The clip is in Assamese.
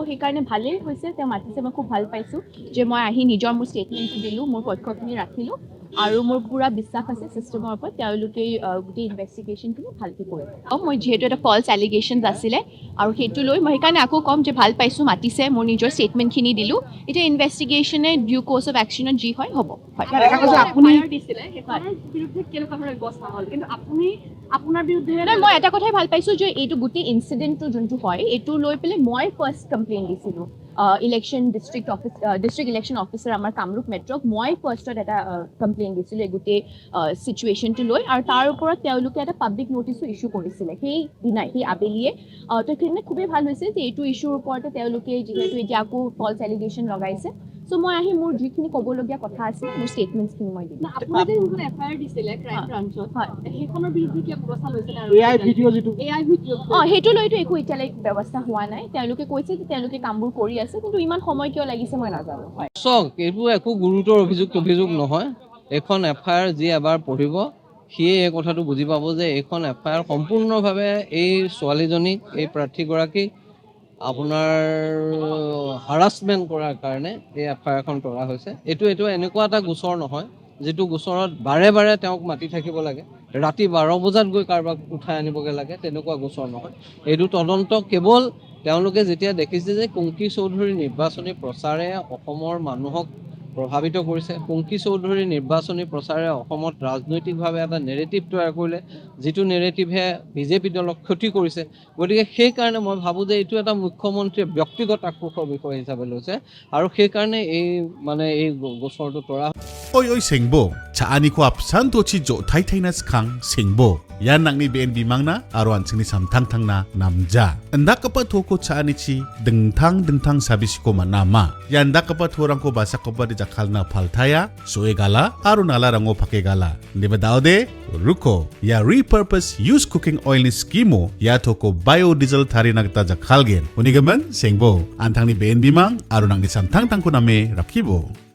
সেইকাৰণে ভালেই হৈছে তেওঁ মাতিছে মই খুব ভাল পাইছোঁ যে মই আহি নিজৰ মোৰ ষ্টেটমেণ্টটো দিলোঁ মোৰ পক্ষখিনি ৰাখিলোঁ আৰু মোৰ পুৰা বিশ্বাস আছে ছিষ্টেমৰ ওপৰত তেওঁলোকে গোটেই ইনভেষ্টিগেশ্যনখিনি ভালকৈ কৰিব মই যিহেতু এটা ফল্ছ এলিগেশ্যনছ আছিলে আৰু সেইটো লৈ মই সেইকাৰণে আকৌ ক'ম যে ভাল পাইছোঁ মাতিছে মোৰ নিজৰ ষ্টেটমেণ্টখিনি দিলোঁ এতিয়া ইনভেষ্টিগেশ্যনে ডিউ কোৰ্চ অফ একশ্যনত যি হয় হ'ব মই এটা কথাই ভাল পাইছোঁ যে এইটো গোটেই ইনচিডেণ্টটো যোনটো হয় এইটো লৈ পেলাই মই ফাৰ্ষ্ট কমপ্লেইন দিছিলোঁ ইলেকশ্যন ডিষ্ট্ৰিক্ট ইলেকশ্যন অফিচাৰ আমাৰ কামৰূপ মেট্ৰক মই ফাৰ্ষ্টত এটা কমপ্লেইন দিছিলোঁ এই গোটেই চিটুৱেশ্যনটো লৈ আৰু তাৰ ওপৰত তেওঁলোকে এটা পাব্লিক নটিচো ইছ্যু কৰিছিলে সেই দিনাই সেই আবেলিয়ে তো সেইকাৰণে খুবেই ভাল হৈছে যে এইটো ইছ্যুৰ ওপৰতে তেওঁলোকে যিহেতু এতিয়া আকৌ ফল্ছ এলিগেশ্যন লগাইছে চ' মই আহি মোৰ যিখিনি ক'বলগীয়া কথা আছে মোৰ ষ্টেটমেণ্টছখিনি মই দিম সেইটো লৈতো একো এতিয়ালৈকে ব্যৱস্থা হোৱা নাই তেওঁলোকে কৈছে যে তেওঁলোকে কামবোৰ কৰি আছে কিন্তু ইমান সময় কিয় লাগিছে মই নাজানো চাওক এইবোৰ একো গুৰুতৰ অভিযোগ নহয় এখন এফআইআৰ যি এবাৰ পঢ়িব সিয়ে এই কথাটো বুজি পাব যে এইখন এফআইআৰ সম্পূৰ্ণভাৱে এই ছোৱালীজনীক এই প্ৰাৰ্থীগৰাকীক আপোনাৰ হাৰাছমেণ্ট কৰাৰ কাৰণে এই এফআইআৰখন কৰা হৈছে এইটো এনেকুৱা এটা গোচৰ নহয় যিটো গোচৰত বাৰে বাৰে তেওঁক মাতি থাকিব লাগে ৰাতি 12 বজাত গৈ কাৰোবাক উঠাই আনিবগৈ লাগে তেনেকুৱা গোচৰ নহয় এইটো তদন্ত কেৱল তেওঁলোকে যেতিয়া দেখিছে যে কুংকি চৌধুৰীৰ নিৰ্বাচনী প্ৰচাৰে অসমৰ মানুহক প্ৰভাৱিত কৰিছে কুংকি চৌধুৰীৰ নিৰ্বাচনী প্ৰচাৰে অসমত ৰাজনৈতিকভাৱে এটা নেৰেটিভ তৈয়াৰ কৰিলে যিটো নেৰেটিভে বিজেপি দলক ক্ষতি কৰিছে গতিকে সেইকাৰণে মই ভাবোঁ যে এইটো এটা মুখ্যমন্ত্ৰীয়ে ব্যক্তিগত আক্ৰোশৰ বিষয় হিচাপে লৈছে আৰু সেইকাৰণে এই গোচৰটো তৰা Oy sengbo, chaani ko apsan to chi jo thai thai na skang sengbo. Yan nang ni BNB mangna aruan sini samtang tang na namja. Anda kapa to ko chaani chi dengtang sabis ko manama. Yanda kapa thorang ko basa ko ba di jakal na paltaya, soe gala aru nala rango pake gala. Diba daude? Ruko ya repurpose use cooking oil ni skimo ya to ko biodiesel thari nagta jakal gen. Unigaman sengbo, antang ni BNB mang aru nang ni samtang tang ko name rakibo.